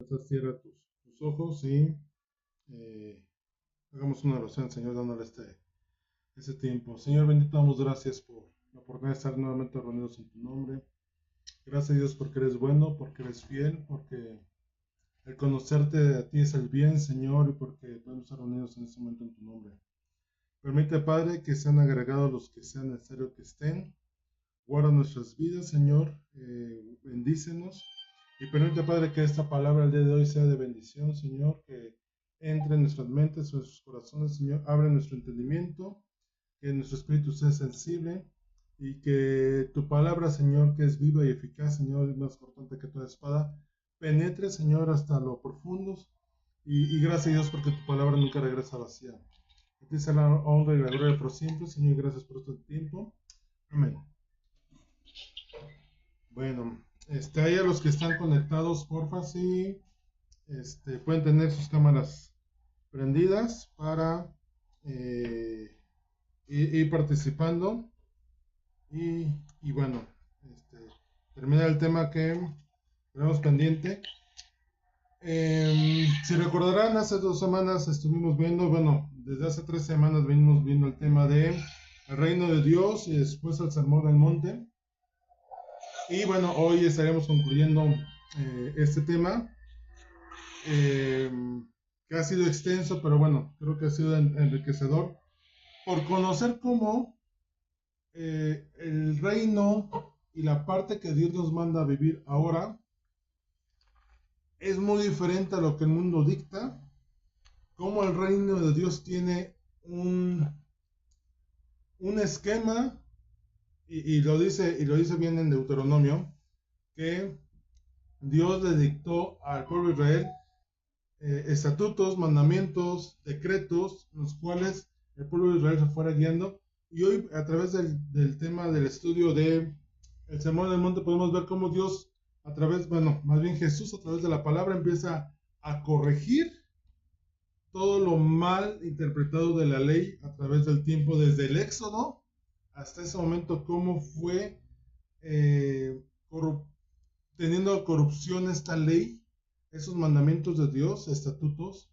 estás, cierra tus ojos y eh, hagamos una oración, Señor, dándole ese tiempo. Señor bendito, damos gracias por la oportunidad de estar nuevamente reunidos en tu nombre. Gracias, Dios, porque eres bueno, porque eres fiel, porque el conocerte a ti es el bien, Señor, y porque podemos estar reunidos en este momento en tu nombre. Permite, Padre, que sean agregados los que sean necesarios que estén. Guarda nuestras vidas, Señor, bendícenos. Y permite, Padre, que esta palabra el día de hoy sea de bendición, Señor, que entre en nuestras mentes, en nuestros corazones, Señor, abre nuestro entendimiento, que nuestro espíritu sea sensible y que tu palabra, Señor, que es viva y eficaz, Señor, es más cortante que toda espada, penetre, Señor, hasta lo profundo. Y gracias a Dios porque tu palabra nunca regresa vacía. A ti sea la honra y la gloria por siempre, Señor, y gracias por este tiempo. Amén. Bueno, ahí a los que están conectados, porfa, sí, pueden tener sus cámaras prendidas para ir participando y bueno, termina el tema que tenemos pendiente. Si recordarán, hace 2 semanas estuvimos viendo, bueno, desde hace 3 semanas venimos viendo el tema de el reino de Dios y después el sermón del monte. Y bueno, hoy estaremos concluyendo este tema, eh, que ha sido extenso, pero bueno, creo que ha sido enriquecedor por conocer cómo el reino y la parte que Dios nos manda a vivir ahora es muy diferente a lo que el mundo dicta, cómo el reino de Dios tiene un esquema, y lo dice bien en Deuteronomio, que Dios le dictó al pueblo de Israel estatutos, mandamientos, decretos, los cuales el pueblo de Israel se fuera guiando. Y hoy, a través del tema del estudio de el Sermón del Monte, podemos ver cómo Dios, a través, bueno, más bien Jesús, a través de la palabra, empieza a corregir todo lo mal interpretado de la ley a través del tiempo, desde el Éxodo hasta ese momento, cómo fue eh, corrup teniendo corrupción esta ley, esos mandamientos de Dios, estatutos,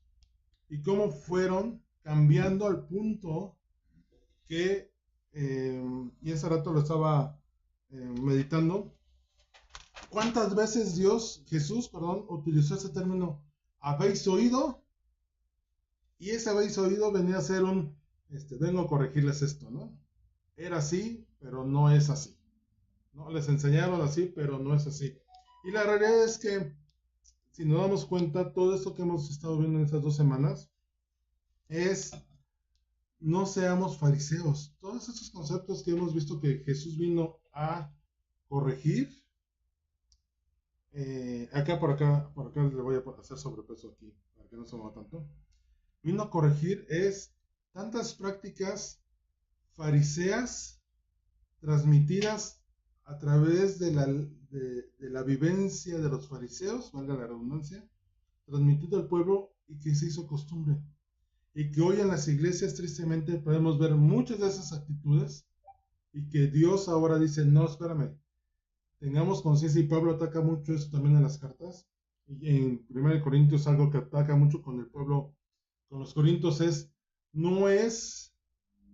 y cómo fueron cambiando al punto que, y ese rato lo estaba meditando, cuántas veces Jesús, utilizó ese término, habéis oído, y ese habéis oído venía a ser vengo a corregirles esto, ¿no? Era así, pero no es así, ¿no? Les enseñaron así, pero no es así. Y la realidad es que, si nos damos cuenta, todo esto que hemos estado viendo en estas 2 semanas es no seamos fariseos. Todos estos conceptos que hemos visto que Jesús vino a corregir, por acá le voy a hacer sobrepeso aquí, para que no se mueva tanto. Vino a corregir es tantas prácticas fariseas transmitidas a través de la vivencia de los fariseos, valga la redundancia, transmitido al pueblo y que se hizo costumbre. Y que hoy en las iglesias tristemente podemos ver muchas de esas actitudes y que Dios ahora dice, no, espérame, tengamos conciencia, y Pablo ataca mucho eso también en las cartas, y en 1 Corintios algo que ataca mucho con el pueblo, con los corintios no es,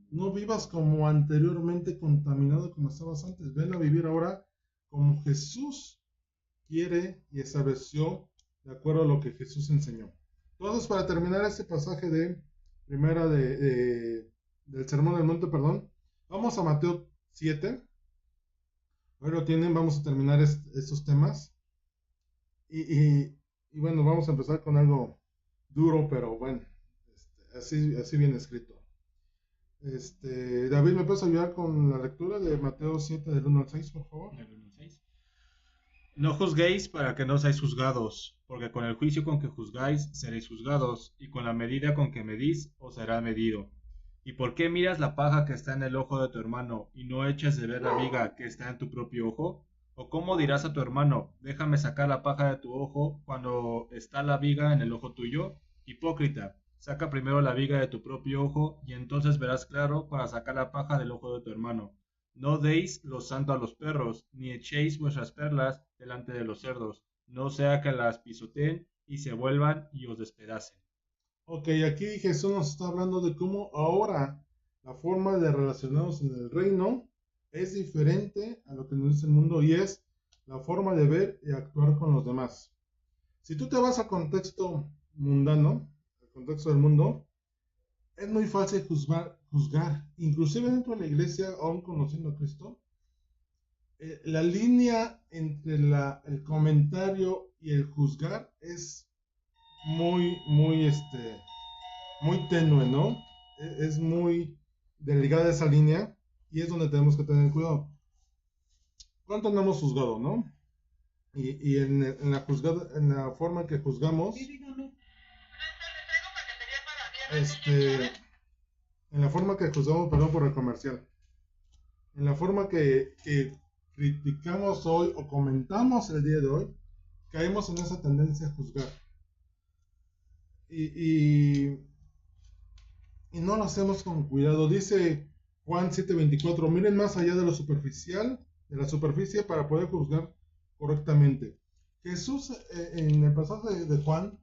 no vivas como anteriormente contaminado como estabas antes, ven a vivir ahora como Jesús quiere y estableció de acuerdo a lo que Jesús enseñó. Entonces, para terminar este pasaje de primera del Sermón del Monte, perdón, vamos a Mateo 7. Hoy lo tienen, vamos a terminar estos temas. Y bueno, vamos a empezar con algo duro, pero bueno, así bien escrito. David, ¿me puedes ayudar con la lectura de Mateo 7 del 1 al 6, por favor? Del 1 al 6. No juzguéis para que no seáis juzgados, porque con el juicio con que juzgáis seréis juzgados, y con la medida con que medís os será medido. ¿Y por qué miras la paja que está en el ojo de tu hermano, y no echas de ver la viga que está en tu propio ojo? ¿O cómo dirás a tu hermano, déjame sacar la paja de tu ojo, cuando está la viga en el ojo tuyo? Hipócrita, saca primero la viga de tu propio ojo, y entonces verás claro para sacar la paja del ojo de tu hermano. No deis lo santo a los perros, ni echéis vuestras perlas delante de los cerdos, no sea que las pisoteen y se vuelvan y os despedacen. Ok, aquí Jesús nos está hablando de cómo ahora la forma de relacionarnos en el reino es diferente a lo que nos dice el mundo y es la forma de ver y actuar con los demás. Si tú te vas al contexto mundano, al contexto del mundo, es muy fácil juzgar, inclusive dentro de la iglesia, aún conociendo a Cristo, la línea entre el comentario y el juzgar es muy tenue, ¿no? Es muy delgada esa línea y es donde tenemos que tener cuidado. ¿Cuánto no hemos juzgado, no? Y en la forma que juzgamos, en la forma que juzgamos, perdón por el comercial, en la forma que criticamos hoy o comentamos el día de hoy, caemos en esa tendencia a juzgar. Y no lo hacemos con cuidado. Dice Juan 7:24, miren más allá de lo superficial, de la superficie para poder juzgar correctamente. Jesús en el pasaje de Juan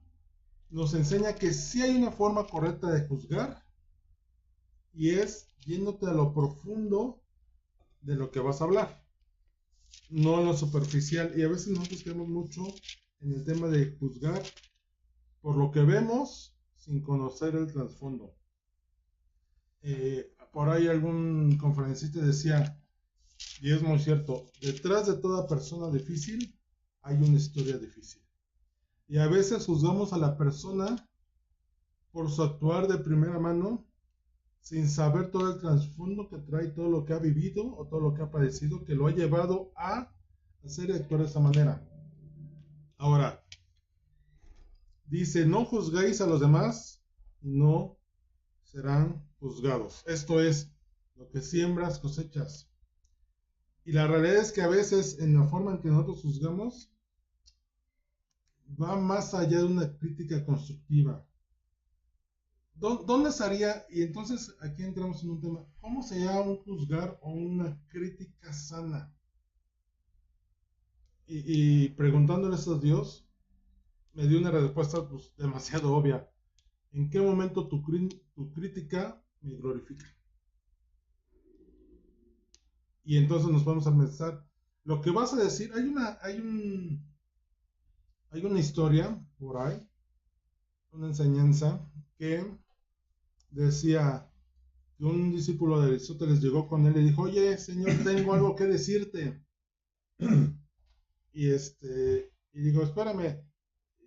nos enseña que sí hay una forma correcta de juzgar y es yéndote a lo profundo de lo que vas a hablar, no en lo superficial. Y a veces nosotros queremos mucho en el tema de juzgar por lo que vemos sin conocer el trasfondo. Por ahí algún conferencista decía, y es muy cierto, detrás de toda persona difícil hay una historia difícil. Y a veces juzgamos a la persona por su actuar de primera mano sin saber todo el trasfondo que trae, todo lo que ha vivido o todo lo que ha padecido, que lo ha llevado a hacer y actuar de esa manera. Ahora, dice, no juzguéis a los demás y no serán juzgados. Esto es, lo que siembras cosechas. Y la realidad es que a veces en la forma en que nosotros juzgamos va más allá de una crítica constructiva. ¿Dónde estaría? Y entonces aquí entramos en un tema. ¿Cómo sería un juzgar o una crítica sana? Y preguntándoles a Dios, me dio una respuesta pues, demasiado obvia. ¿En qué momento tu crítica me glorifica? Y entonces nos vamos a pensar, lo que vas a decir, hay una historia por ahí, una enseñanza que decía que un discípulo de Aristóteles llegó con él y dijo, oye, Señor, tengo algo que decirte. Y digo, espérame,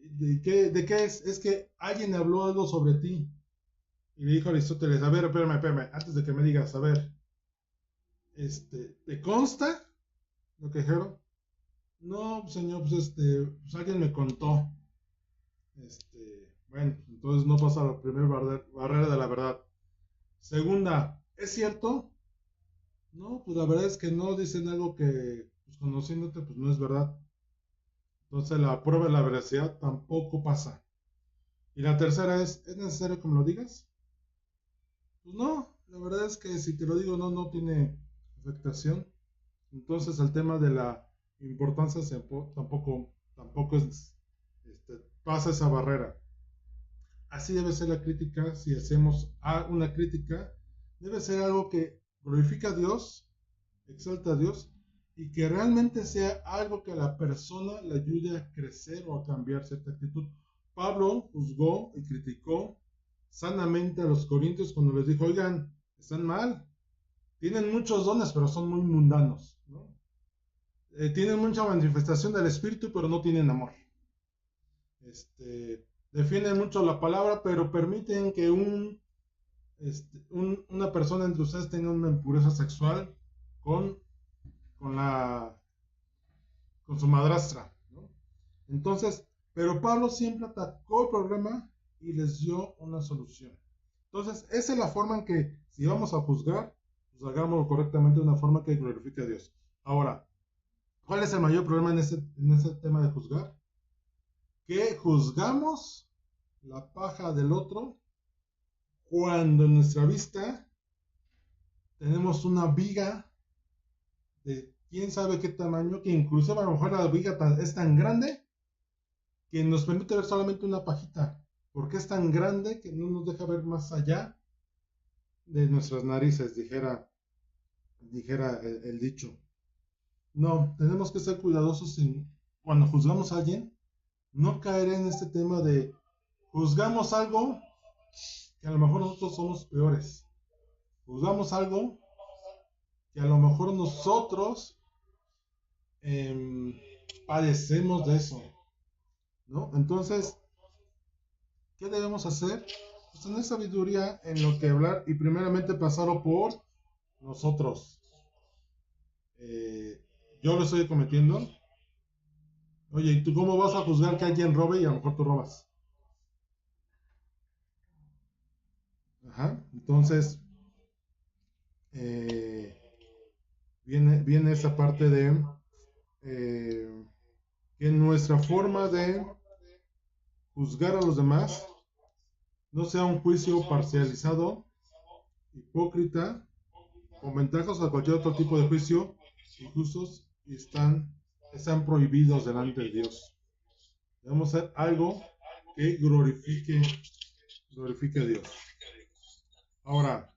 ¿de qué es? Es que alguien habló algo sobre ti. Y le dijo a Aristóteles, a ver, espérame, antes de que me digas, a ver, ¿te consta lo que dijeron? No, señor, pues alguien me contó. Bueno, entonces no pasa la primera barrera de la verdad. Segunda, ¿es cierto? No, pues la verdad es que no dicen algo que, pues conociéndote, pues no es verdad. Entonces la prueba de la veracidad tampoco pasa. Y la tercera ¿es necesario que me lo digas? Pues no, la verdad es que si te lo digo no tiene afectación. Entonces el tema de la importancia tampoco pasa esa barrera. Así debe ser la crítica. Si hacemos una crítica, debe ser algo que glorifica a Dios, exalta a Dios y que realmente sea algo que a la persona le ayude a crecer o a cambiar cierta actitud. Pablo juzgó y criticó sanamente a los corintios cuando les dijo, oigan, están mal, tienen muchos dones pero son muy mundanos, ¿no? Tienen mucha manifestación del Espíritu pero no tienen amor. Defienden mucho la palabra pero permiten que una persona entre ustedes tenga una impureza sexual con su madrastra, ¿no? Entonces, pero Pablo siempre atacó el problema y les dio una solución. Entonces, esa es la forma en que, si vamos a juzgar, pues hagámoslo correctamente de una forma que glorifique a Dios. Ahora, ¿cuál es el mayor problema en ese tema de juzgar? Que juzgamos la paja del otro cuando en nuestra vista tenemos una viga de quién sabe qué tamaño, que incluso a lo mejor la viga es tan grande que nos permite ver solamente una pajita, porque es tan grande que no nos deja ver más allá de nuestras narices, dijera el dicho. No, tenemos que ser cuidadosos cuando juzgamos a alguien, no caer en este tema de juzgamos algo que a lo mejor nosotros somos peores. Juzgamos algo que a lo mejor nosotros padecemos de eso, ¿no? Entonces, ¿qué debemos hacer? Pues tener sabiduría en lo que hablar y primeramente pasarlo por nosotros. Yo lo estoy cometiendo. Oye, ¿y tú cómo vas a juzgar que alguien robe y a lo mejor tú robas? Ajá. Entonces, eh, viene esa parte de que nuestra forma de juzgar a los demás no sea un juicio parcializado, hipócrita, con ventajas a cualquier otro tipo de juicio injustos y están prohibidos delante de Dios. Debemos hacer algo que glorifique a Dios. Ahora,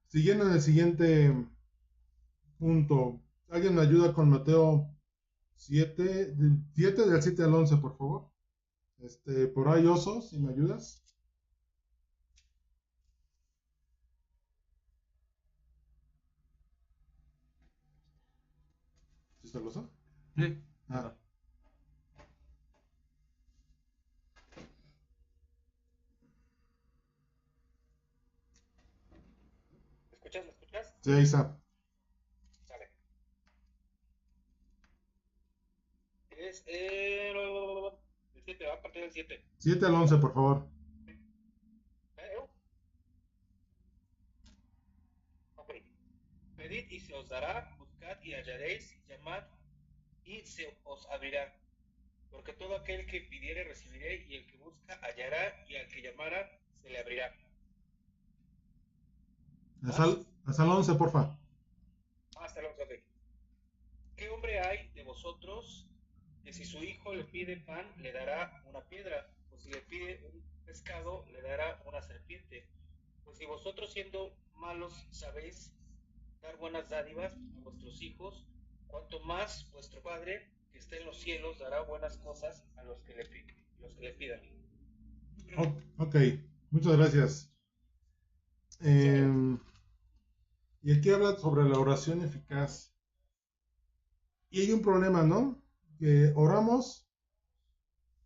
siguiendo en el siguiente punto, ¿alguien me ayuda con Mateo 7 del 7 al 11, por favor? Por ahí, Oso, si me ayudas. ¿Sí está el Oso? Sí. Ah. ¿Me escuchas? ¿Me escuchas? Sí, ahí está. Sale. Es el 7, va a partir del 7. 7 al 11, por favor. Ok. Pedid y se os dará, buscad y hallaréis, llamad y se os abrirá. Porque todo aquel que pidiere recibiré, y el que busca hallará, y al que llamara se le abrirá. Hasta el 11, porfa. Hasta luego, ok. ¿Qué hombre hay de vosotros que si su hijo le pide pan, le dará una piedra? O si le pide un pescado, le dará una serpiente. Pues si vosotros siendo malos sabéis dar buenas dádivas a vuestros hijos, cuanto más vuestro Padre que está en los cielos dará buenas cosas a los que le pidan. Ok, muchas gracias. Y aquí habla sobre la oración eficaz. Y hay un problema, ¿no? Que oramos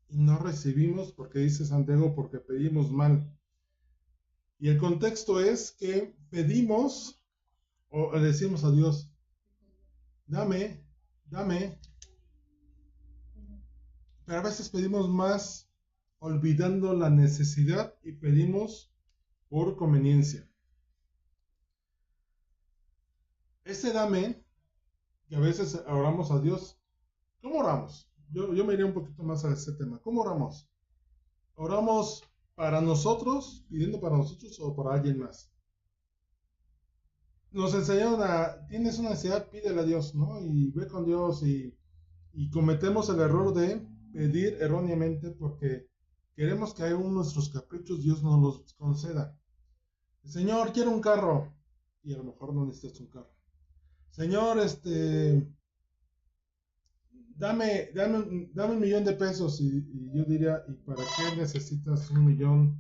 y no recibimos porque dice Santiago, porque pedimos mal. Y el contexto es que pedimos o le decimos a Dios, dame, dame. Pero a veces pedimos más olvidando la necesidad y pedimos por conveniencia. Ese dame, que a veces oramos a Dios, ¿cómo oramos? Yo me iría un poquito más a ese tema. ¿Cómo oramos? ¿Oramos para nosotros, pidiendo para nosotros o para alguien más? Nos enseñaron tienes una necesidad, pídele a Dios, ¿no? Y ve con Dios y cometemos el error de pedir erróneamente porque queremos que aún nuestros caprichos Dios nos los conceda. Señor, quiero un carro. Y a lo mejor no necesitas un carro. Señor, dame 1,000,000 de pesos. Y yo diría, ¿y para qué necesitas 1,000,000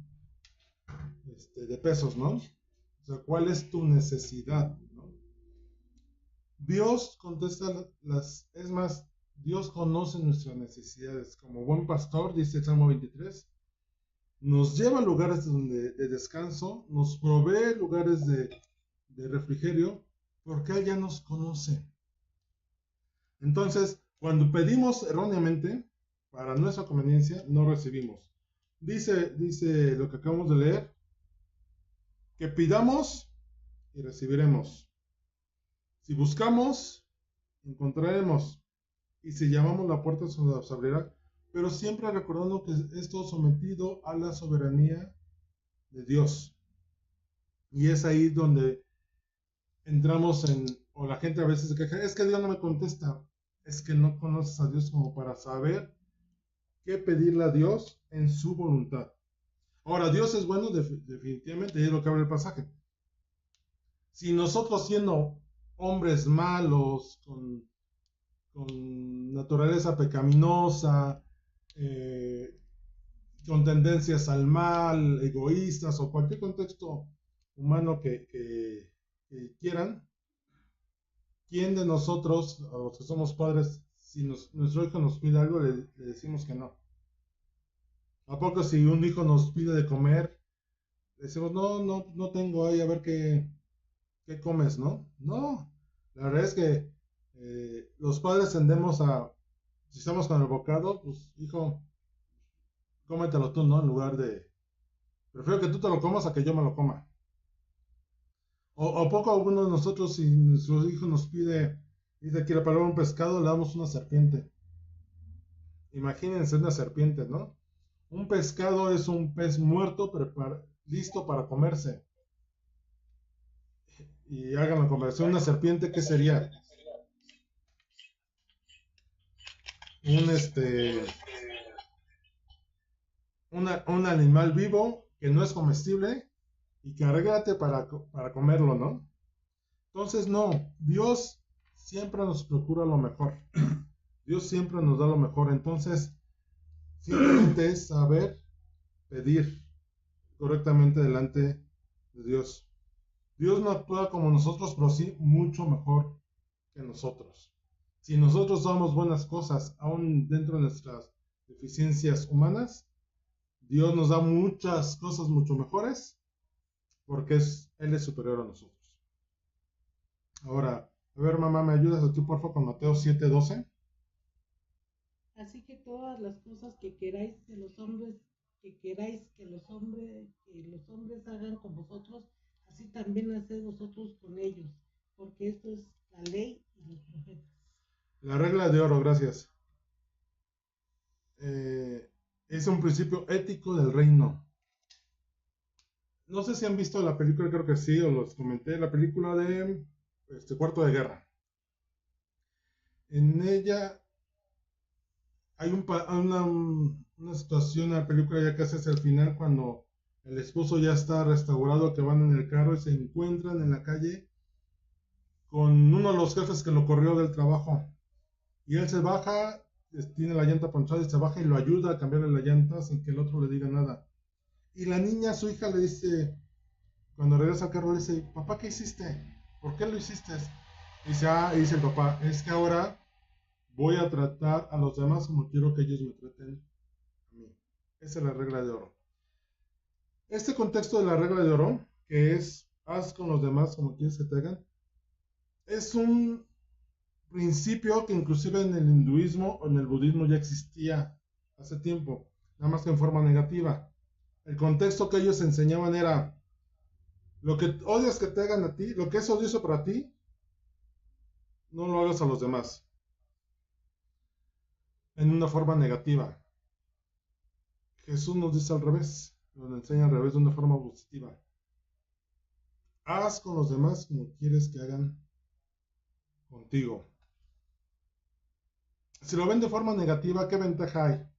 de pesos, no? O sea, ¿cuál es tu necesidad, no? Dios contesta es más, Dios conoce nuestras necesidades. Como buen pastor, dice el Salmo 23, nos lleva a lugares de descanso, nos provee lugares de refrigerio, porque Él ya nos conoce. Entonces, cuando pedimos erróneamente, para nuestra conveniencia, no recibimos. Dice lo que acabamos de leer, que pidamos y recibiremos. Si buscamos, encontraremos. Y si llamamos, la puerta se nos abrirá. Pero siempre recordando que esto es sometido a la soberanía de Dios. Y es ahí donde entramos o la gente a veces se queja, es que Dios no me contesta. es que no conoces a Dios como para saber qué pedirle a Dios en su voluntad. Ahora, Dios es bueno definitivamente, y es lo que habla el pasaje. Si nosotros siendo hombres malos, con naturaleza pecaminosa, eh, con tendencias al mal, egoístas o cualquier contexto humano que quieran, ¿quién de nosotros, a los que somos padres, si nuestro hijo nos pide algo, le decimos que no? ¿A poco si un hijo nos pide de comer, le decimos, no tengo ahí, a ver qué comes, ¿no? No, la verdad es que los padres tendemos si estamos con el bocado, pues hijo, cómetelo tú, ¿no? En lugar de, prefiero que tú te lo comas a que yo me lo coma. O poco alguno de nosotros, si nuestro hijo nos dice, quiere para un pescado, le damos una serpiente. Imagínense una serpiente, ¿no? Un pescado es un pez muerto, listo para comerse. Y hagan la conversión, una serpiente, ¿qué sería? Un, un animal vivo que no es comestible y que arréglate para comerlo, ¿no? Entonces, no, Dios siempre nos procura lo mejor. Dios siempre nos da lo mejor. Entonces, simplemente es saber pedir correctamente delante de Dios. Dios no actúa como nosotros, pero sí mucho mejor que nosotros. Si nosotros damos buenas cosas, aún dentro de nuestras deficiencias humanas, Dios nos da muchas cosas mucho mejores porque Él es superior a nosotros. Ahora, a ver, mamá, ¿me ayudas aquí, por favor, con Mateo 7:12? Así que todas las cosas que queráis que los hombres hagan con vosotros, así también haced vosotros con ellos, porque esto es la ley y los profetas. La regla de oro, gracias. Es un principio ético del reino. No sé si han visto la película, creo que sí, o los comenté, la película de Cuarto de Guerra. En ella hay una situación en la película ya casi hacia el final, cuando el esposo ya está restaurado, que van en el carro y se encuentran en la calle con uno de los jefes que lo corrió del trabajo. Y él se baja, tiene la llanta ponchada y se baja y lo ayuda a cambiarle la llanta sin que el otro le diga nada. Y la niña, su hija, le dice, cuando regresa al carro, le dice, papá, ¿qué hiciste? ¿Por qué lo hiciste? Y dice el papá, es que ahora voy a tratar a los demás como quiero que ellos me traten a mí. Esa es la regla de oro. Este contexto de la regla de oro, que es haz con los demás como quieres que te hagan, es un principio que inclusive en el hinduismo o en el budismo ya existía hace tiempo, nada más que en forma negativa. El contexto que ellos enseñaban era, lo que odias que te hagan a ti, lo que es odioso para ti, no lo hagas a los demás. En una forma negativa. Jesús nos dice al revés, nos enseña al revés de una forma positiva. Haz con los demás como quieres que hagan contigo. Si lo ven de forma negativa, ¿qué ventaja hay?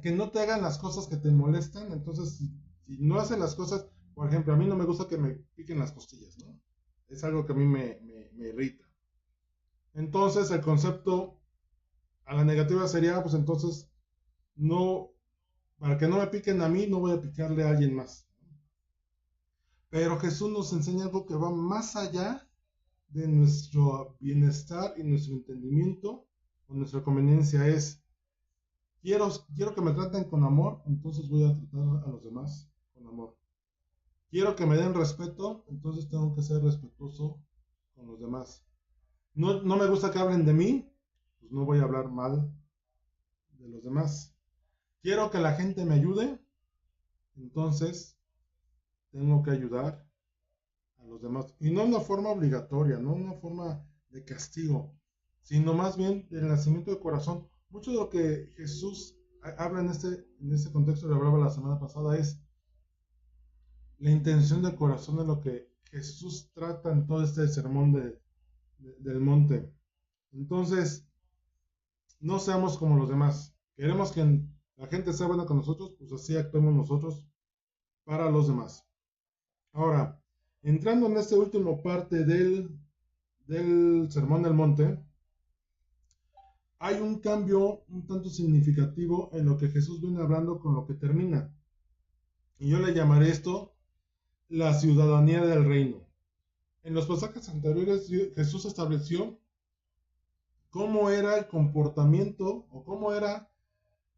Que no te hagan las cosas que te molestan. Entonces, si no hacen las cosas, por ejemplo, a mí no me gusta que me piquen las costillas, ¿no? Es algo que a mí me irrita. Entonces, el concepto a la negativa sería, pues entonces, no, para que no me piquen a mí, no voy a picarle a alguien más. Pero Jesús nos enseña algo que va más allá de nuestro bienestar y nuestro entendimiento o nuestra conveniencia. Es, quiero que me traten con amor, entonces voy a tratar a los demás con amor. Quiero que me den respeto, entonces tengo que ser respetuoso con los demás. No me gusta que hablen de mí, pues no voy a hablar mal de los demás. Quiero que la gente me ayude, entonces tengo que ayudar a los demás. Y no una forma obligatoria, no una forma de castigo, sino más bien del nacimiento de corazón. Mucho de lo que Jesús habla en este contexto, que hablaba la semana pasada, es la intención del corazón de lo que Jesús trata en todo este sermón del monte. Entonces, no seamos como los demás. Queremos que la gente sea buena con nosotros, pues así actuemos nosotros para los demás. Ahora, entrando en esta última parte del Sermón del Monte, hay un cambio un tanto significativo en lo que Jesús viene hablando con lo que termina. Y yo le llamaré esto la ciudadanía del reino. En los pasajes anteriores Jesús estableció cómo era el comportamiento o cómo era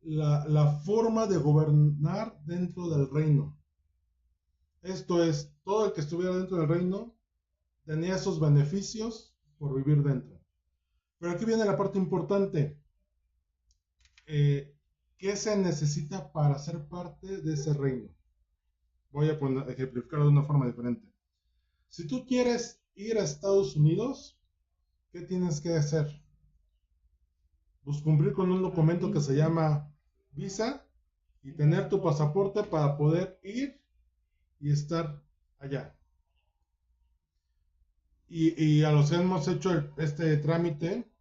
la forma de gobernar dentro del reino. Esto es, todo el que estuviera dentro del reino tenía esos beneficios por vivir dentro. Pero aquí viene la parte importante. ¿Qué se necesita para ser parte de ese reino? Voy a ejemplificarlo de una forma diferente. Si tú quieres ir a Estados Unidos, ¿qué tienes que hacer? Pues cumplir con un documento que se llama visa y tener tu pasaporte para poder ir y estar allá. Y a los que hemos hecho este trámite,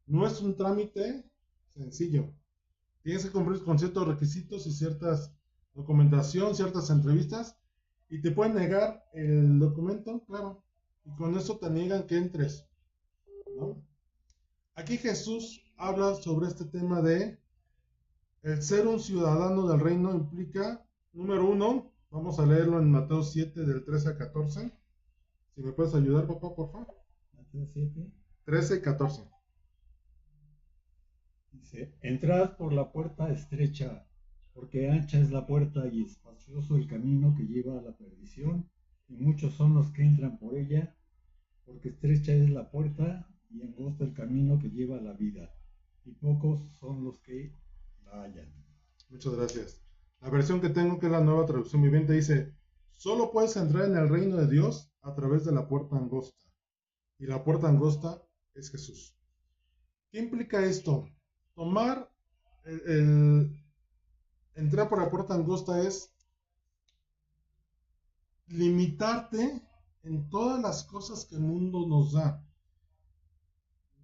no es un trámite sencillo. Tienes que cumplir con ciertos requisitos y ciertas documentación, ciertas entrevistas, y te pueden negar el documento, claro, y con eso te niegan que entres, ¿no? Aquí Jesús habla sobre este tema de el ser un ciudadano del reino implica, número uno, vamos a leerlo en Mateo 7 del 13 al 14. Si me puedes ayudar, papá, por favor. Mateo 7. 13 y 14. Dice, entrad por la puerta estrecha, porque ancha es la puerta y espacioso el camino que lleva a la perdición, y muchos son los que entran por ella, porque estrecha es la puerta y angosto el camino que lleva a la vida, y pocos son los que la hallan. Muchas gracias. La versión que tengo, que es la Nueva Traducción Viviente, dice, solo puedes entrar en el reino de Dios a través de la puerta angosta. Y la puerta angosta es Jesús. ¿Qué implica esto? Tomar entrar por la puerta angosta es limitarte en todas las cosas que el mundo nos da.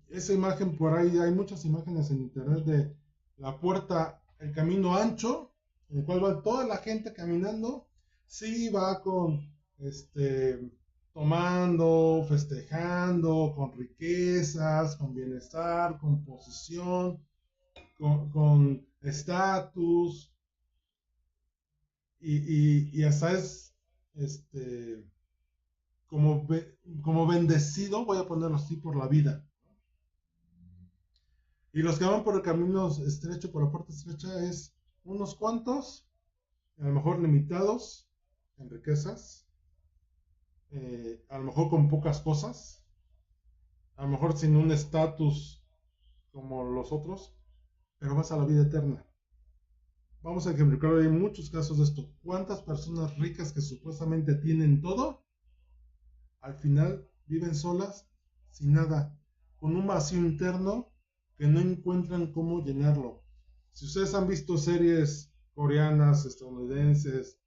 Esa imagen por ahí, hay muchas imágenes en internet de la puerta, el camino ancho, en el cual va toda la gente caminando. Sí, va con tomando, festejando, con riquezas, con bienestar, con posición, con estatus, y hasta es como bendecido, voy a ponerlo así, por la vida. Y los que van por el camino estrecho, por la puerta estrecha, es unos cuantos, a lo mejor limitados en riquezas, a lo mejor con pocas cosas, a lo mejor sin un estatus como los otros, pero vas a la vida eterna. Vamos a ejemplificar hoy muchos casos de esto. ¿Cuántas personas ricas que supuestamente tienen todo, al final viven solas, sin nada, con un vacío interno que no encuentran cómo llenarlo? Si ustedes han visto series coreanas, estadounidenses,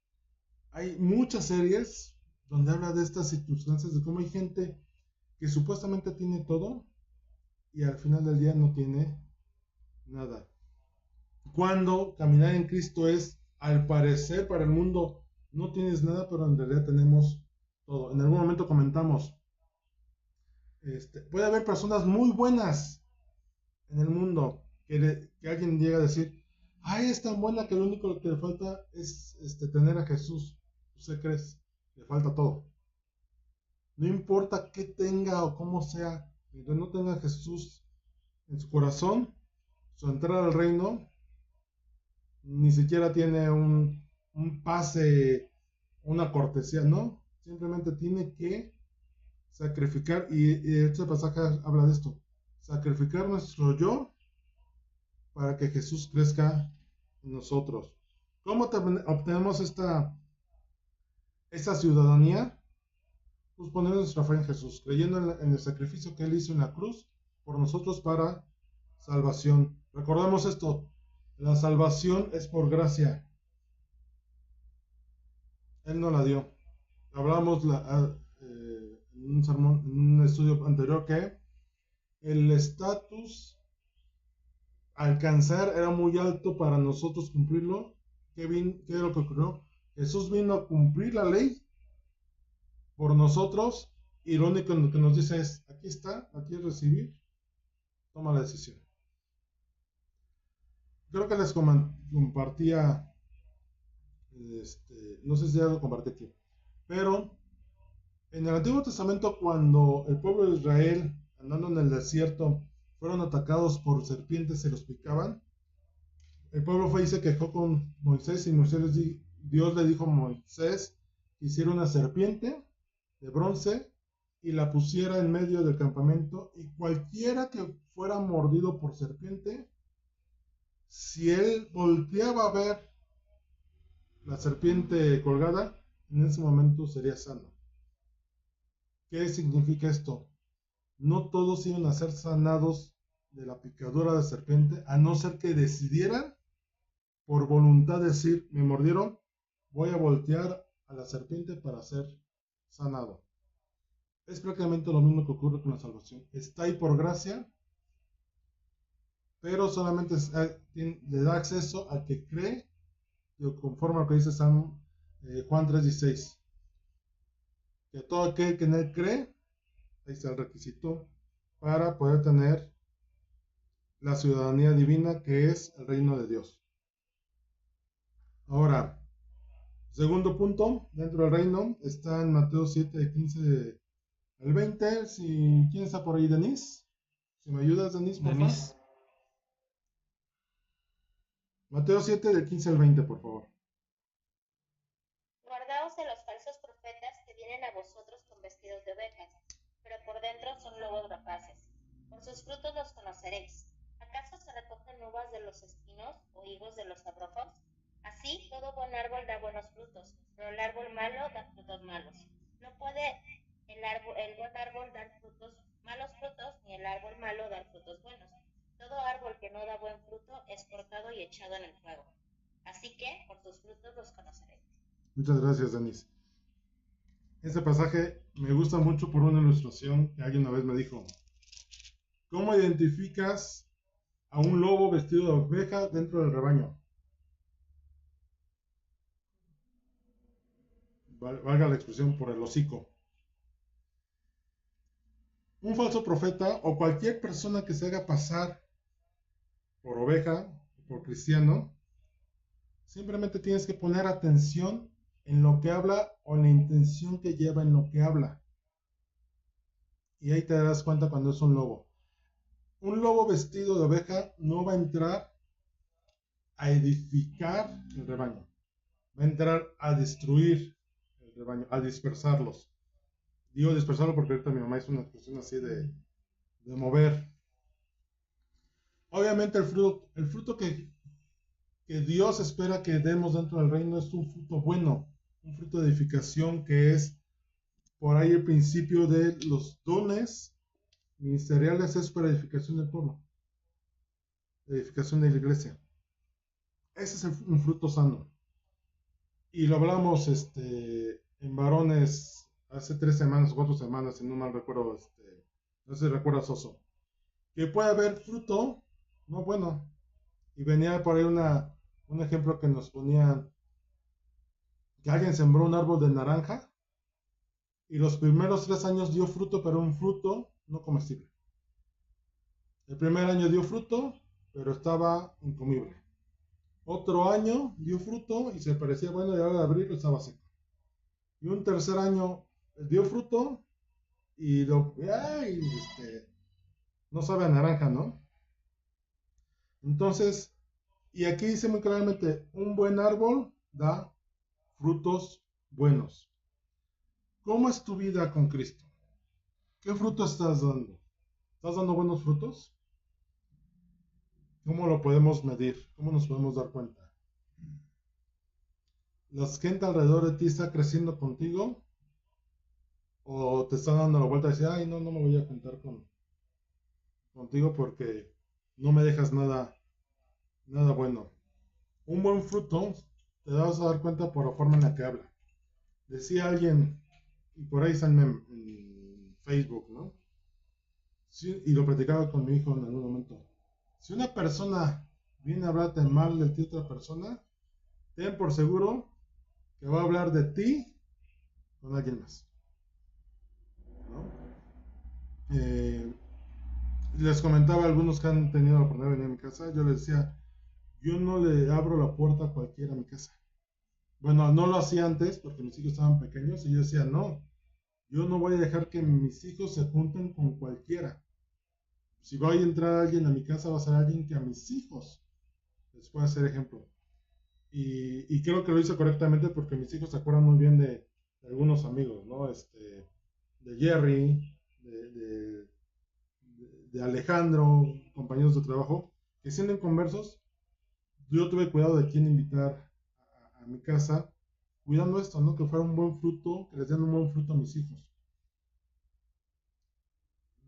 hay muchas series donde habla de estas circunstancias, de cómo hay gente que supuestamente tiene todo y al final del día no tiene nada. Cuando caminar en Cristo es, al parecer para el mundo, no tienes nada, pero en realidad tenemos todo. En algún momento comentamos, puede haber personas muy buenas en el mundo, que alguien llega a decir, ay, es tan buena que lo único que le falta es tener a Jesús. ¿Usted crees? Le falta todo. No importa qué tenga o cómo sea, mientras no tenga a Jesús en su corazón, su entrada al reino, ni siquiera tiene un pase, una cortesía, ¿no? Simplemente tiene que sacrificar, y este pasaje habla de esto, sacrificar nuestro yo para que Jesús crezca en nosotros. ¿Cómo obtenemos esta ciudadanía? Pues poniendo nuestra fe en Jesús, creyendo en el sacrificio que Él hizo en la cruz por nosotros para salvación. Recordemos esto, la salvación es por gracia. Él no la dio. Hablamos en un sermón, en un estudio anterior, que el estatus alcanzar era muy alto para nosotros cumplirlo. ¿Qué es lo que ocurrió? Jesús vino a cumplir la ley por nosotros y lo único que nos dice es, aquí está, la quieres recibir, toma la decisión. Creo que les compartía, no sé si ya lo compartí aquí, pero en el Antiguo Testamento, cuando el pueblo de Israel, andando en el desierto, fueron atacados por serpientes y los picaban, el pueblo fue y se quejó con Moisés, y Dios le dijo a Moisés que hiciera una serpiente de bronce y la pusiera en medio del campamento, y cualquiera que fuera mordido por serpiente, si él volteaba a ver la serpiente colgada, en ese momento sería sano. ¿Qué significa esto? No todos iban a ser sanados de la picadura de serpiente, a no ser que decidieran por voluntad decir, me mordieron, voy a voltear a la serpiente para ser sanado. Es prácticamente lo mismo que ocurre con la salvación. Está ahí por gracia, pero solamente le da acceso al que cree, conforme a lo que dice Juan 3:16. Que todo aquel que en él cree, ahí está el requisito para poder tener la ciudadanía divina, que es el reino de Dios. Ahora, segundo punto, dentro del reino, está en Mateo 7, de 15 al 20. ¿Quién está por ahí, Denise? Si me ayudas, Denise, por favor. Mateo 7, del 15 al 20, por favor. Guardaos de los falsos profetas que vienen a vosotros con vestidos de ovejas, pero por dentro son lobos rapaces. Por sus frutos los conoceréis. ¿Acaso se recogen uvas de los espinos o higos de los abrojos? Así, todo buen árbol da buenos frutos, pero el árbol malo da frutos malos. No puede el buen árbol dar malos frutos, ni el árbol malo dar frutos buenos. Todo árbol que no da buen fruto es cortado y echado en el fuego. Así que, por sus frutos los conoceréis. Muchas gracias, Denise. Este pasaje me gusta mucho por una ilustración que alguien una vez me dijo. ¿Cómo identificas a un lobo vestido de oveja dentro del rebaño? Valga la expresión, por el hocico. Un falso profeta o cualquier persona que se haga pasar por oveja, por cristiano, simplemente tienes que poner atención en lo que habla o en la intención que lleva en lo que habla. Y ahí te das cuenta cuando es un lobo. Un lobo vestido de oveja no va a entrar a edificar el rebaño. Va a entrar a destruir el rebaño, a dispersarlos. Digo dispersarlo porque ahorita mi mamá es una expresión así de mover. Obviamente el fruto que Dios espera que demos dentro del reino es un fruto bueno, un fruto de edificación, que es por ahí el principio de los dones ministeriales, es para edificación del pueblo, edificación de la iglesia. Ese es un fruto sano. Y lo hablamos en varones hace 3 semanas o 4 semanas, si no mal recuerdo, no sé si recuerdas, Oso, que puede haber fruto no bueno. Y venía por ahí un ejemplo que nos ponía que alguien sembró un árbol de naranja y los primeros 3 años dio fruto, pero un fruto no comestible. El primer año dio fruto, pero estaba incomible. Otro año dio fruto y se parecía bueno, y ahora de abrirlo estaba seco. Y un tercer año dio fruto y no sabe a naranja, ¿no? Entonces, y aquí dice muy claramente, un buen árbol da frutos buenos. ¿Cómo es tu vida con Cristo? ¿Qué fruto estás dando? ¿Estás dando buenos frutos? ¿Cómo lo podemos medir? ¿Cómo nos podemos dar cuenta? ¿La gente alrededor de ti está creciendo contigo? ¿O te están dando la vuelta y decir, ay, no me voy a juntar contigo porque no me dejas nada bueno? Un buen fruto te vas a dar cuenta por la forma en la que habla. Decía alguien, y por ahí está en Facebook, ¿no? Sí, y lo platicaba con mi hijo en algún momento. Si una persona viene a hablarte mal de ti otra persona, ten por seguro que va a hablar de ti con alguien más, ¿no? Les comentaba a algunos que han tenido la oportunidad de venir a mi casa, yo les decía, yo no le abro la puerta a cualquiera a mi casa. Bueno, no lo hacía antes porque mis hijos estaban pequeños y yo decía, no, yo no voy a dejar que mis hijos se junten con cualquiera. Si va a entrar alguien a mi casa, va a ser alguien que a mis hijos les pueda hacer ejemplo. Y creo que lo hice correctamente porque mis hijos se acuerdan muy bien de algunos amigos, ¿no? De Jerry, de Alejandro, compañeros de trabajo, que siendo conversos, yo tuve cuidado de quién invitar a mi casa, cuidando esto, ¿no? Que fuera un buen fruto, que les den un buen fruto a mis hijos.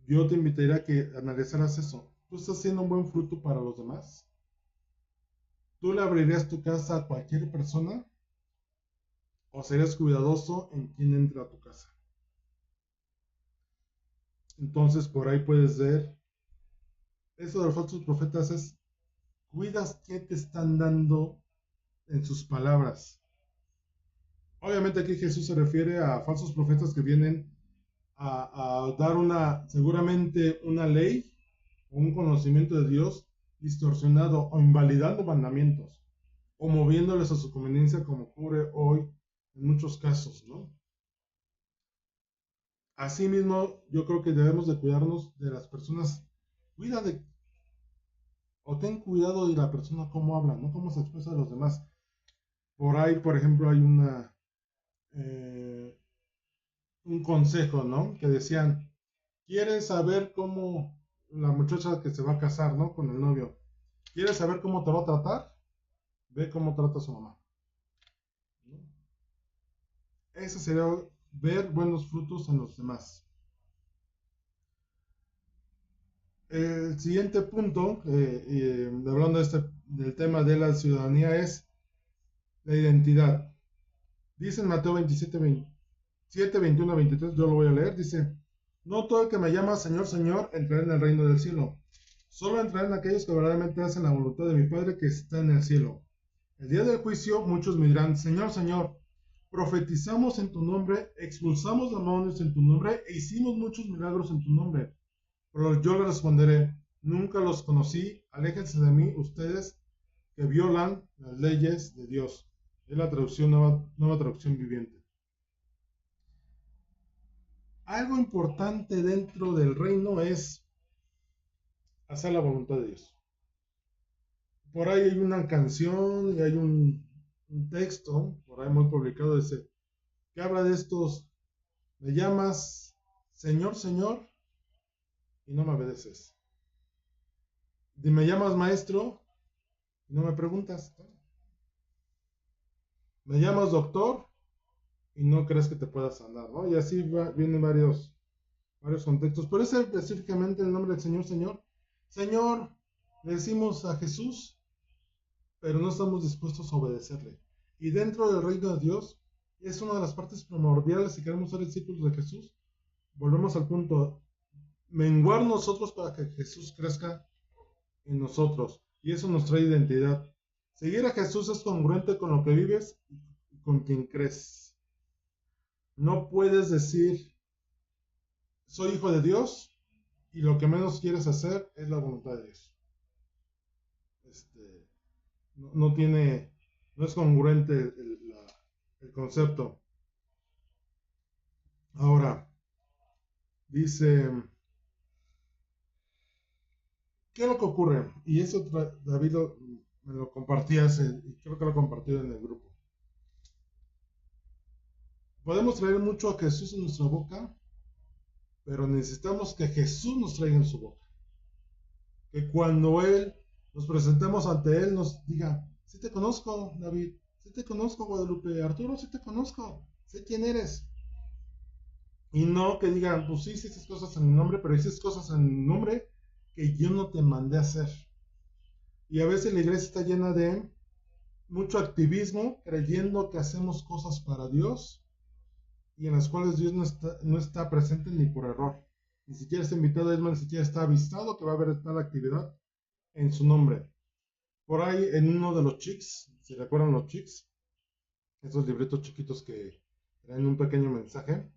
Yo te invitaría a que analizaras eso. ¿Tú estás haciendo un buen fruto para los demás? ¿Tú le abrirías tu casa a cualquier persona? ¿O serías cuidadoso en quién entra a tu casa? Entonces, por ahí puedes ver. Eso de los falsos profetas es, cuidas qué te están dando en sus palabras. Obviamente aquí Jesús se refiere a falsos profetas que vienen a dar seguramente una ley o un conocimiento de Dios distorsionado o invalidando mandamientos o moviéndoles a su conveniencia como ocurre hoy en muchos casos, ¿no? Asimismo, yo creo que debemos de cuidarnos de las personas, ten cuidado de la persona cómo habla, no cómo se expresa a los demás. Por ahí, por ejemplo, hay un consejo, ¿no? Que decían, ¿quieres saber cómo la muchacha que se va a casar, ¿no? Con el novio, ¿quieres saber cómo te va a tratar? Ve cómo trata a su mamá, ¿no? Ese sería ver buenos frutos en los demás. El siguiente punto, hablando del tema de la ciudadanía, es la identidad. Dice en Mateo 27, 21 a 23, yo lo voy a leer, dice, no todo el que me llama Señor, Señor, entrará en el reino del cielo. Solo entrarán aquellos que verdaderamente hacen la voluntad de mi Padre que está en el cielo. El día del juicio muchos me dirán, Señor, Señor, profetizamos en tu nombre, expulsamos demonios en tu nombre e hicimos muchos milagros en tu nombre. Pero yo le responderé, nunca los conocí, aléjense de mí ustedes que violan las leyes de Dios. Es la traducción, nueva traducción viviente. Algo importante dentro del reino es hacer la voluntad de Dios. Por ahí hay una canción y hay un texto, por ahí muy publicado, dice, que habla de estos, me llamas Señor, Señor, y no me obedeces. Me llamas maestro, y no me preguntas. Me llamas doctor, y no crees que te puedas sanar, ¿no? Y así vienen varios contextos. Por eso específicamente el nombre del Señor, Señor. Señor, le decimos a Jesús, pero no estamos dispuestos a obedecerle. Y dentro del reino de Dios, es una de las partes primordiales si queremos ser discípulos de Jesús. Volvemos al punto, menguar nosotros para que Jesús crezca en nosotros. Y eso nos trae identidad. Seguir a Jesús es congruente con lo que vives y con quien crees. No puedes decir, soy hijo de Dios, y lo que menos quieres hacer es la voluntad de Dios. No es congruente el concepto. Ahora, dice, ¿qué es lo que ocurre? Y eso David me lo compartía y creo que lo compartió en el grupo. Podemos traer mucho a Jesús en nuestra boca, pero necesitamos que Jesús nos traiga en su boca. Que cuando nos presentemos ante Él, nos diga, sí te conozco, David, sí te conozco, Guadalupe, Arturo, sí te conozco, sé quién eres. Y no que digan, pues sí, hiciste cosas en mi nombre, pero hiciste cosas en mi nombre que yo no te mandé a hacer. Y a veces la iglesia está llena de mucho activismo, creyendo que hacemos cosas para Dios y en las cuales Dios no está presente ni por error. Ni siquiera está invitado, es más, ni siquiera está avisado que va a haber tal actividad en su nombre. Por ahí en uno de los Chicks, si recuerdan los Chicks, esos libritos chiquitos que traen un pequeño mensaje,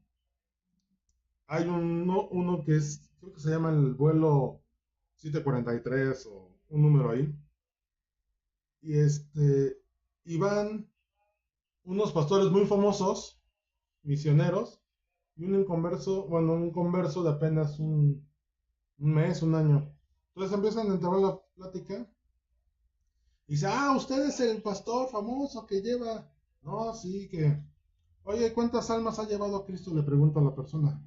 hay uno que creo que se llama el vuelo 743 o un número ahí. Y van unos pastores muy famosos, misioneros, y un converso de apenas un mes, un año. Entonces empiezan a entrar la plática y dice, usted es el pastor famoso que lleva, no, sí, oye, ¿cuántas almas ha llevado a Cristo? Le pregunta a la persona.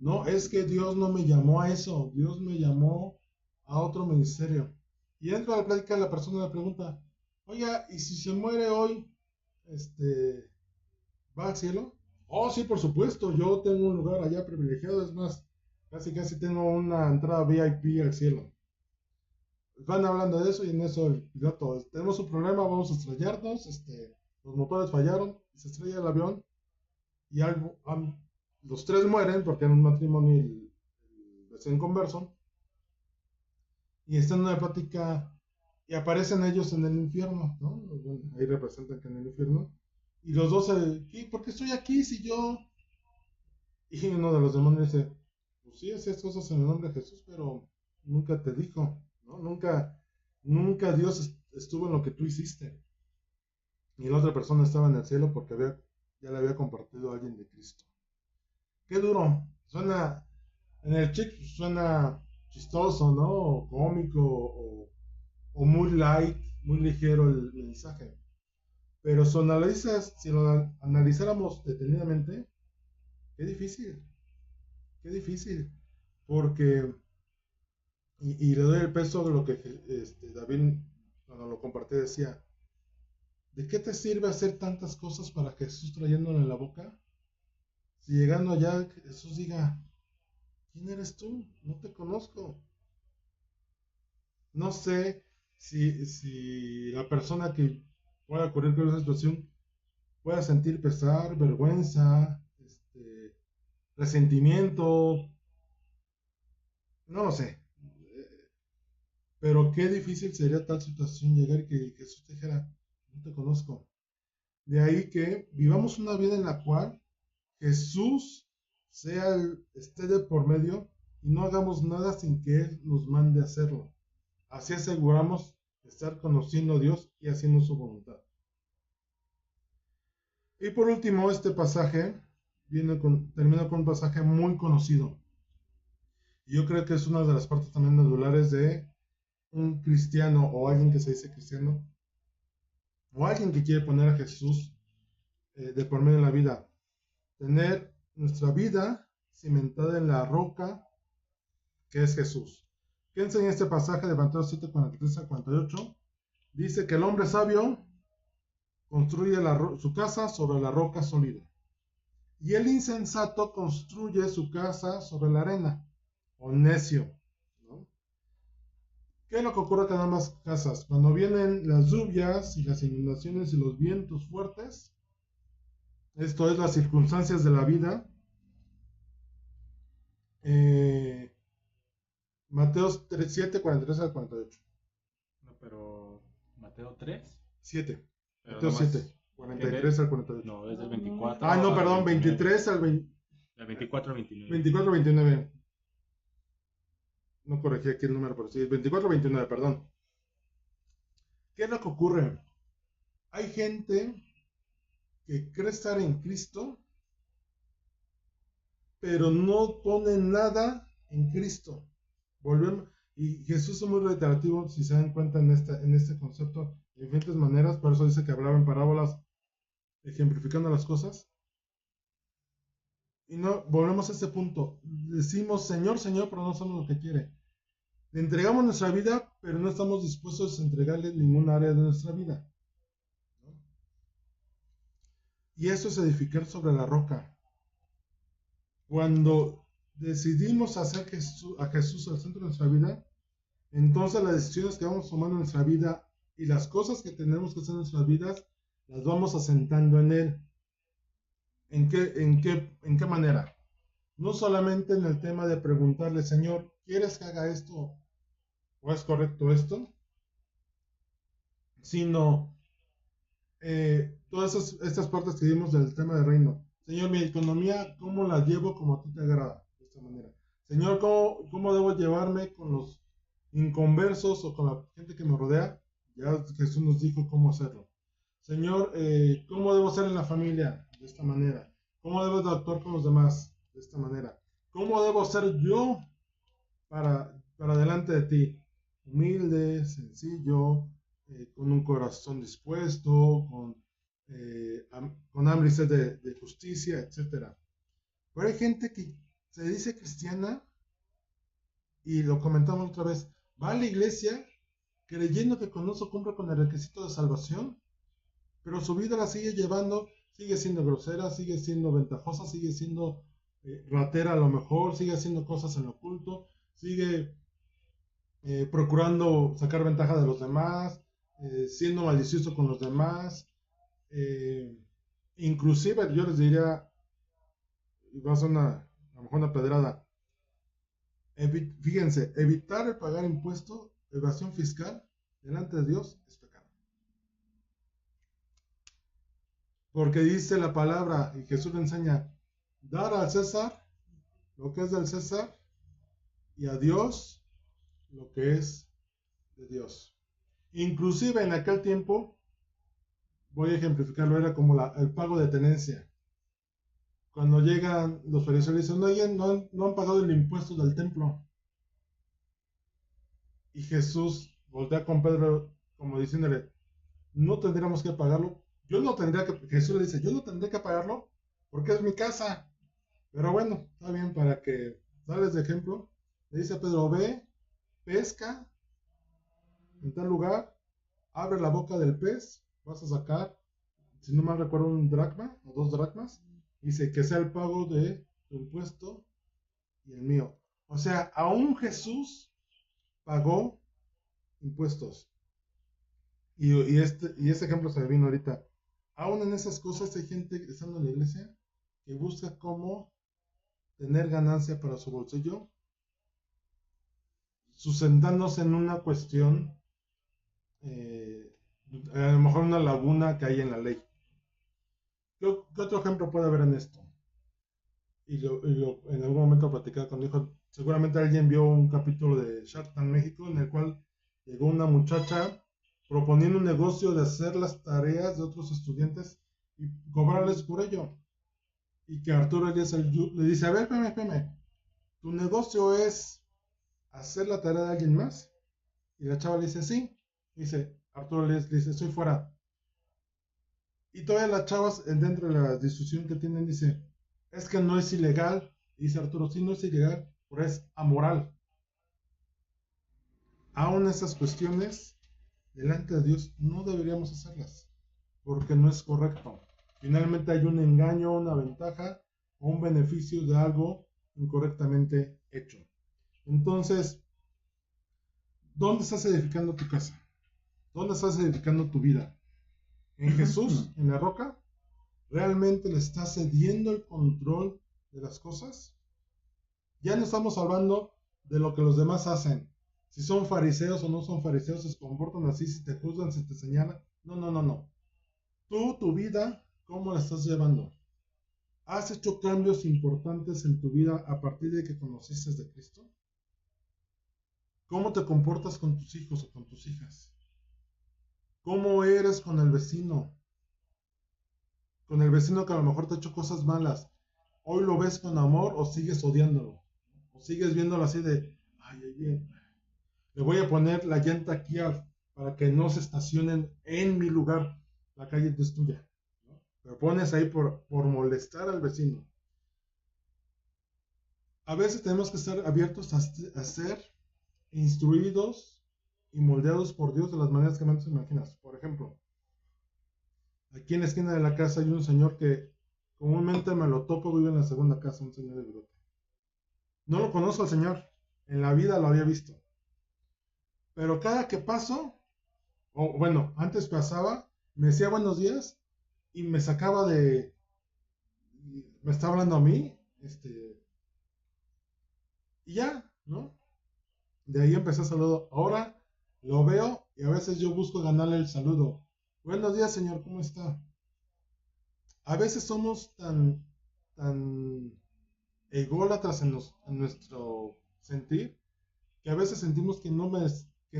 No, es que Dios no me llamó a eso, Dios me llamó a otro ministerio. Y dentro de la plática la persona le pregunta, oiga, ¿y si se muere hoy, va al cielo? Oh, sí, por supuesto, yo tengo un lugar allá privilegiado, es más, casi tengo una entrada VIP al cielo. Van hablando de eso y en eso el piloto, tenemos un problema, vamos a estrellarnos, los motores fallaron, se estrella el avión y los tres mueren porque eran un matrimonio y el recién converso, y están en una plática y aparecen ellos en el infierno, ¿no? Bueno, ahí representan que en el infierno, y los dos, ¿por qué estoy aquí si yo? Y uno de los demonios dice, pues sí, hacías cosas en el nombre de Jesús, pero nunca te dijo, ¿no? Nunca Dios estuvo en lo que tú hiciste. Y la otra persona estaba en el cielo porque ya le había compartido a alguien de Cristo. Qué duro. En el chick suena chistoso, ¿no? O cómico, o muy light, muy ligero el mensaje. Pero si lo analizáramos detenidamente, qué difícil, porque, y le doy el peso de lo que David, cuando lo compartí, decía, ¿de qué te sirve hacer tantas cosas para Jesús trayéndolo en la boca? Si llegando allá Jesús diga, ¿quién eres tú? No te conozco. No sé si la persona que pueda ocurrir con esa situación pueda sentir pesar, vergüenza, resentimiento, no lo sé. Pero qué difícil sería tal situación llegar y que Jesús te dijera, no te conozco. De ahí que vivamos una vida en la cual Jesús esté de por medio y no hagamos nada sin que Él nos mande a hacerlo. Así aseguramos estar conociendo a Dios y haciendo su voluntad. Y por último, este pasaje termina con un pasaje muy conocido. Y yo creo que es una de las partes también medulares de un cristiano o alguien que se dice cristiano o alguien que quiere poner a Jesús de por medio de la vida. Tener nuestra vida cimentada en la roca que es Jesús. ¿Qué enseña este pasaje de Mateo 7, 43 a 48? Dice que el hombre sabio construye su casa sobre la roca sólida, y el insensato construye su casa sobre la arena, o necio, ¿no? ¿Qué es lo que ocurre con ambas casas? Cuando vienen las lluvias y las inundaciones y los vientos fuertes, esto es las circunstancias de la vida, Mateo 7, 43 al 48. No, pero Mateo 3. 7. Pero Mateo nomás 7, 43 al 48. No, es del 24. No, al perdón, 29. 23 al 20. Del 24 al 29. 24 al 29. No corregí aquí el número, pero sí, 24 al 29, perdón. ¿Qué es lo que ocurre? Hay gente que cree estar en Cristo, pero no pone nada en Cristo. Y Jesús es muy reiterativo, si se dan cuenta en este concepto, de diferentes maneras, por eso dice que hablaba en parábolas, ejemplificando las cosas. Y no, volvemos a este punto. Decimos, Señor, Señor, pero no somos lo que quiere. Le entregamos nuestra vida, pero no estamos dispuestos a entregarle ningún área de nuestra vida, ¿no? Y eso es edificar sobre la roca. Cuando decidimos hacer a Jesús el centro de nuestra vida, entonces las decisiones que vamos tomando en nuestra vida y las cosas que tenemos que hacer en nuestras vidas, las vamos asentando en Él. ¿En qué manera? No solamente en el tema de preguntarle, Señor, ¿quieres que haga esto o es correcto esto? Sino todas estas partes que vimos del tema del reino. Señor, mi economía, ¿cómo la llevo como a ti te agrada? De esta manera. Señor, ¿cómo debo llevarme con los inconversos o con la gente que me rodea? Ya Jesús nos dijo cómo hacerlo. Señor, ¿cómo debo ser en la familia? De esta manera. ¿Cómo debo de actuar con los demás? De esta manera. ¿Cómo debo ser yo para delante de ti? Humilde, sencillo, con un corazón dispuesto, con hambre y sed de justicia, etc. Pero hay gente que se dice cristiana y lo comentamos otra vez, va a la iglesia creyendo que con eso cumple con el requisito de salvación, pero su vida la sigue llevando, sigue siendo grosera, sigue siendo ventajosa, sigue siendo ratera a lo mejor, sigue haciendo cosas en lo oculto, sigue procurando sacar ventaja de los demás, siendo malicioso con los demás, inclusive yo les diría, y va a ser a lo mejor una pedrada, fíjense, evitar el pagar impuestos, evasión fiscal, delante de Dios es pecado. Porque dice la palabra, y Jesús le enseña, dar al César lo que es del César, y a Dios lo que es de Dios. Inclusive en aquel tiempo, voy a ejemplificarlo, era como el pago de tenencia. Cuando llegan los fariseos y dicen, no han pagado el impuesto del templo. Y Jesús voltea con Pedro como diciéndole, no tendríamos que pagarlo. Jesús le dice, yo no tendré que pagarlo porque es mi casa. Pero bueno, está bien, para que darles de ejemplo, le dice a Pedro, ve, pesca en tal lugar, abre la boca del pez, vas a sacar, si no mal recuerdo, un dracma o 2 dracmas, dice que sea el pago de tu impuesto y el mío. O sea, aún Jesús pagó impuestos. Y este ejemplo se me vino ahorita. Aún en esas cosas hay gente estando en la iglesia que busca cómo tener ganancia para su bolsillo, sustentándose en una cuestión, a lo mejor una laguna que hay en la ley. ¿Qué otro ejemplo puede haber en esto? En algún momento platicaba con mi hijo, seguramente alguien vio un capítulo de Shark Tank México en el cual llegó una muchacha proponiendo un negocio de hacer las tareas de otros estudiantes y cobrarles por ello. Y que Arturo Elías le dice, a ver, espérame, ¿tu negocio es hacer la tarea de alguien más? Y la chava le dice, sí. Dice, Arturo Elías le dice, estoy fuera. Y todas las chavas, dentro de la discusión que tienen, dice, es que no es ilegal. Y dice Arturo, sí, no es ilegal, pero es amoral. Aún esas cuestiones, delante de Dios, no deberíamos hacerlas, porque no es correcto. Finalmente hay un engaño, una ventaja o un beneficio de algo incorrectamente hecho. Entonces, ¿dónde estás edificando tu casa? ¿Dónde estás edificando tu vida? ¿En Jesús, en la roca? ¿Realmente le estás cediendo el control de las cosas? Ya no estamos hablando de lo que los demás hacen. Si son fariseos o no son fariseos, se comportan así, si te juzgan, si te señalan. No. Tu vida, ¿cómo la estás llevando? ¿Has hecho cambios importantes en tu vida a partir de que conociste de Cristo? ¿Cómo te comportas con tus hijos o con tus hijas? ¿Cómo eres con el vecino? Con el vecino que a lo mejor te ha hecho cosas malas. ¿Hoy lo ves con amor o sigues odiándolo? ¿O sigues viéndolo así de, ay, bien, le voy a poner la llanta aquí para que no se estacionen en mi lugar? La calle es tuya, ¿no? Pero pones ahí por molestar al vecino. A veces tenemos que estar abiertos a ser instruidos y moldeados por Dios de las maneras que menos imaginas. Por ejemplo, aquí en la esquina de la casa hay un señor que comúnmente me lo topo, vive en la segunda casa, un señor de bigote. No lo conozco al señor, en la vida lo había visto. Pero cada que paso, o bueno, antes pasaba, me decía buenos días y me sacaba de y me está hablando a mí, y ya, ¿no? De ahí empecé a saludar. Ahora lo veo y a veces yo busco ganarle el saludo. Buenos días, señor, ¿cómo está? A veces somos tan ególatras en nuestro sentir que a veces sentimos que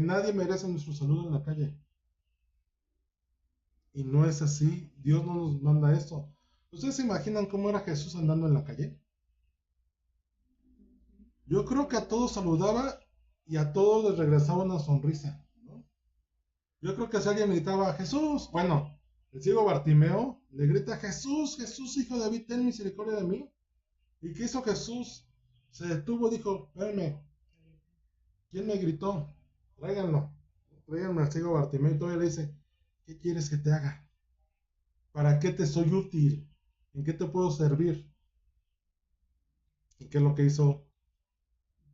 nadie merece nuestro saludo en la calle. Y no es así. Dios no nos manda eso. ¿Ustedes se imaginan cómo era Jesús andando en la calle? Yo creo que a todos saludaba y a todos les regresaba una sonrisa, ¿no? Yo creo que si alguien gritaba, Jesús, bueno, el ciego Bartimeo le grita, Jesús, Jesús, hijo de David, ten misericordia de mí. ¿Y qué hizo Jesús? Se detuvo, dijo, espérame, ¿quién me gritó? Tráiganlo. Tráiganme al ciego Bartimeo y todavía le dice, ¿qué quieres que te haga? ¿Para qué te soy útil? ¿En qué te puedo servir? ¿Y qué es lo que hizo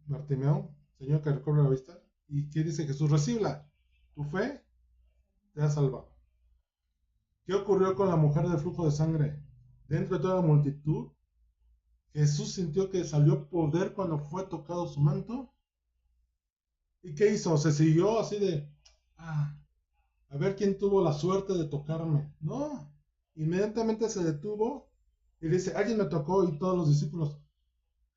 Bartimeo? Señor, que recobre la vista. ¿Y qué dice Jesús? Recíbela. Tu fe te ha salvado. ¿Qué ocurrió con la mujer del flujo de sangre? Dentro de toda la multitud, Jesús sintió que salió poder cuando fue tocado su manto. ¿Y qué hizo? Se siguió así de, a ver quién tuvo la suerte de tocarme. No, inmediatamente se detuvo y dice, alguien me tocó y todos los discípulos,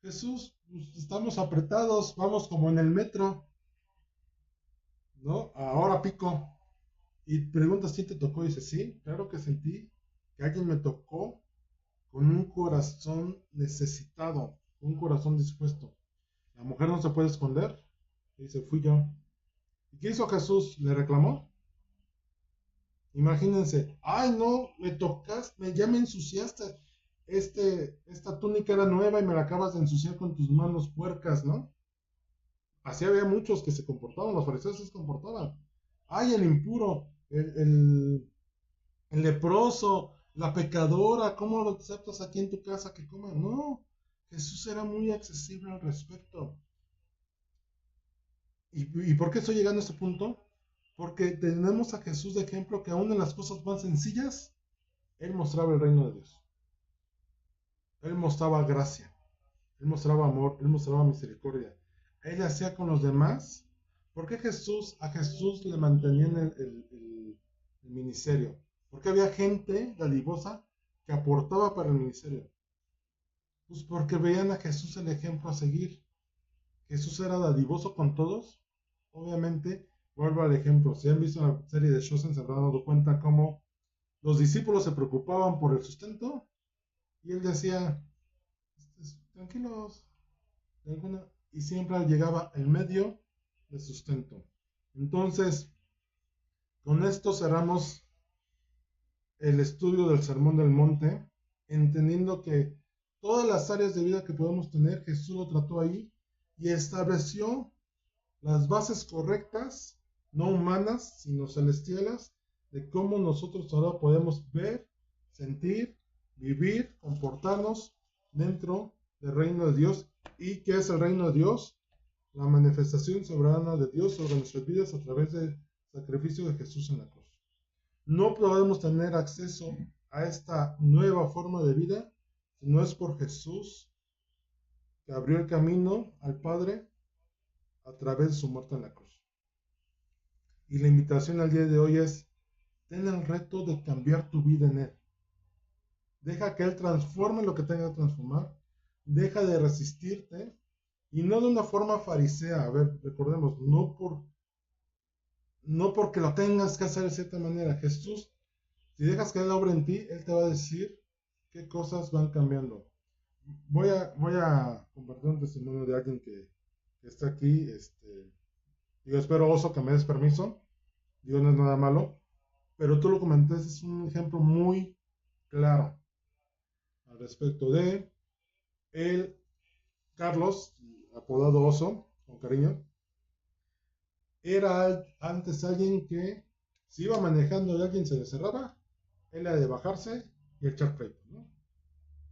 Jesús, pues, estamos apretados, vamos como en el metro, ¿no? Ahora pico. Y preguntas quién te tocó y dice, sí, claro que sentí que alguien me tocó con un corazón necesitado, un corazón dispuesto. La mujer no se puede esconder. Y dice, fui yo. ¿Y qué hizo Jesús? ¿Le reclamó? Imagínense, ay no, me tocaste, ya me ensuciaste. Esta túnica era nueva y me la acabas de ensuciar con tus manos puercas, ¿no? Así había muchos que se comportaban, los fariseos se comportaban. Ay, el impuro, el leproso, la pecadora, ¿cómo lo aceptas aquí en tu casa que coma? No, Jesús era muy accesible al respecto. ¿Y por qué estoy llegando a este punto? Porque tenemos a Jesús de ejemplo que aún en las cosas más sencillas, Él mostraba el reino de Dios. Él mostraba gracia, Él mostraba amor, Él mostraba misericordia. Él hacía con los demás. ¿Por qué a Jesús le mantenían el ministerio? Porque había gente dadivosa que aportaba para el ministerio. Pues porque veían a Jesús el ejemplo a seguir. Jesús era dadivoso con todos. Obviamente, vuelvo al ejemplo. Si han visto la serie de Chosen, se habrán dado cuenta cómo los discípulos se preocupaban por el sustento y él decía, tranquilos, y siempre llegaba el medio de sustento. Entonces, con esto cerramos el estudio del Sermón del Monte, entendiendo que todas las áreas de vida que podemos tener, Jesús lo trató ahí y estableció las bases correctas, no humanas, sino celestiales, de cómo nosotros ahora podemos ver, sentir, vivir, comportarnos dentro del reino de Dios. ¿Y qué es el reino de Dios? La manifestación soberana de Dios sobre nuestras vidas a través del sacrificio de Jesús en la cruz. No podemos tener acceso a esta nueva forma de vida si no es por Jesús, que abrió el camino al Padre a través de su muerte en la cruz. Y la invitación al día de hoy es, ten el reto de cambiar tu vida en Él. Deja que Él transforme lo que tenga que transformar. Deja de resistirte. Y no de una forma farisea. A ver, recordemos, no porque lo tengas que hacer de cierta manera. Jesús, si dejas que Él obre en ti, Él te va a decir qué cosas van cambiando. Voy a compartir un testimonio de alguien que está aquí. Digo, espero, Oso, que me des permiso. Digo, no es nada malo. Pero tú lo comentaste, es un ejemplo muy claro al respecto de él, Carlos, apodado Oso, con cariño. Era antes alguien que si iba manejando y alguien se le cerraba, él era de bajarse y echar pleito, ¿no?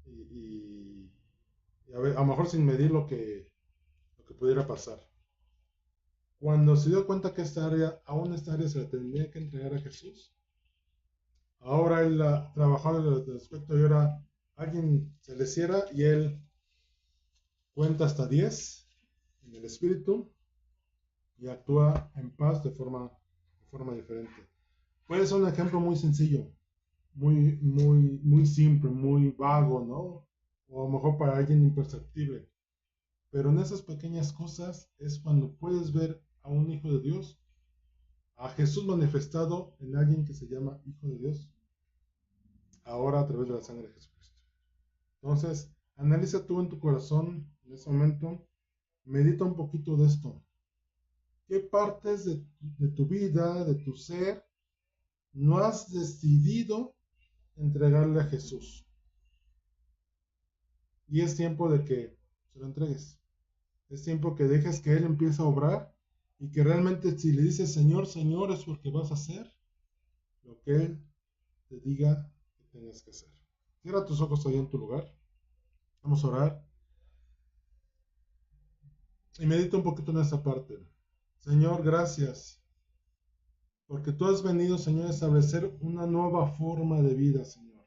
Y a lo mejor sin medir lo que pudiera pasar. Cuando se dio cuenta que aún esta área se la tenía que entregar a Jesús, ahora él trabajaba en el aspecto y ahora alguien se le cierra y él cuenta hasta 10 en el espíritu y actúa en paz de forma diferente. Puede ser un ejemplo muy sencillo, muy simple, muy vago, ¿no? O a lo mejor para alguien imperceptible. Pero en esas pequeñas cosas es cuando puedes ver a un hijo de Dios, a Jesús manifestado en alguien que se llama Hijo de Dios, ahora a través de la sangre de Jesucristo. Entonces, analiza tú en tu corazón en ese momento, medita un poquito de esto. ¿Qué partes de tu vida, de tu ser, no has decidido entregarle a Jesús? Y es tiempo de que se lo entregues. Es tiempo que dejes que Él empiece a obrar y que realmente si le dices Señor, Señor, es porque vas a hacer lo que Él te diga que tengas que hacer. Cierra tus ojos ahí en tu lugar. Vamos a orar. Y medita un poquito en esta parte. Señor, gracias. Porque tú has venido, Señor, a establecer una nueva forma de vida, Señor.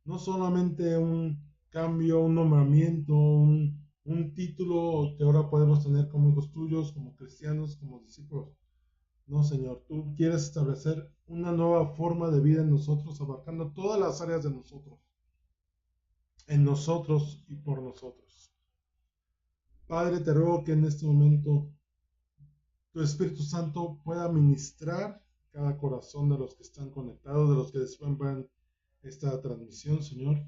No solamente un cambio, un nombramiento, un título que ahora podemos tener como hijos tuyos, como cristianos, como discípulos. No, Señor, tú quieres establecer una nueva forma de vida en nosotros, abarcando todas las áreas de nosotros, en nosotros y por nosotros. Padre, te ruego que en este momento tu Espíritu Santo pueda ministrar cada corazón de los que están conectados, de los que después vean esta transmisión, Señor,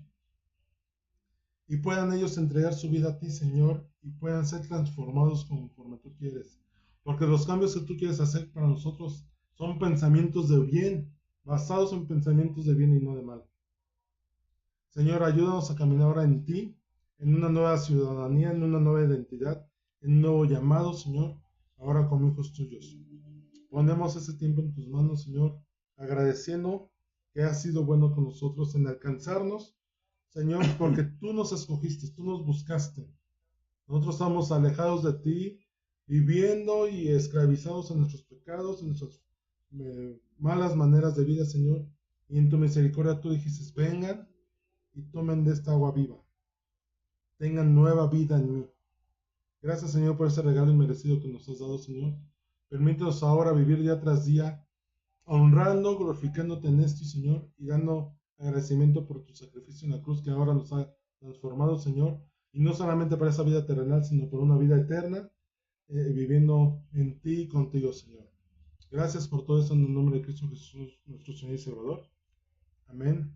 y puedan ellos entregar su vida a ti, Señor, y puedan ser transformados conforme tú quieres. Porque los cambios que tú quieres hacer para nosotros son pensamientos de bien, basados en pensamientos de bien y no de mal. Señor, ayúdanos a caminar ahora en ti, en una nueva ciudadanía, en una nueva identidad, en un nuevo llamado, Señor, ahora como hijos tuyos. Ponemos ese tiempo en tus manos, Señor, agradeciendo que has sido bueno con nosotros en alcanzarnos, Señor, porque tú nos escogiste, tú nos buscaste. Nosotros estamos alejados de ti, viviendo y esclavizados en nuestros pecados, en nuestras malas maneras de vida, Señor. Y en tu misericordia tú dijiste, vengan y tomen de esta agua viva. Tengan nueva vida en mí. Gracias, Señor, por ese regalo inmerecido que nos has dado, Señor. Permítanos ahora vivir día tras día, honrando, glorificándote en esto, Señor, y dando agradecimiento por tu sacrificio en la cruz que ahora nos ha transformado, Señor, y no solamente para esa vida terrenal, sino por una vida eterna, viviendo en ti y contigo, Señor. Gracias por todo eso en el nombre de Cristo Jesús, nuestro Señor y Salvador. Amén.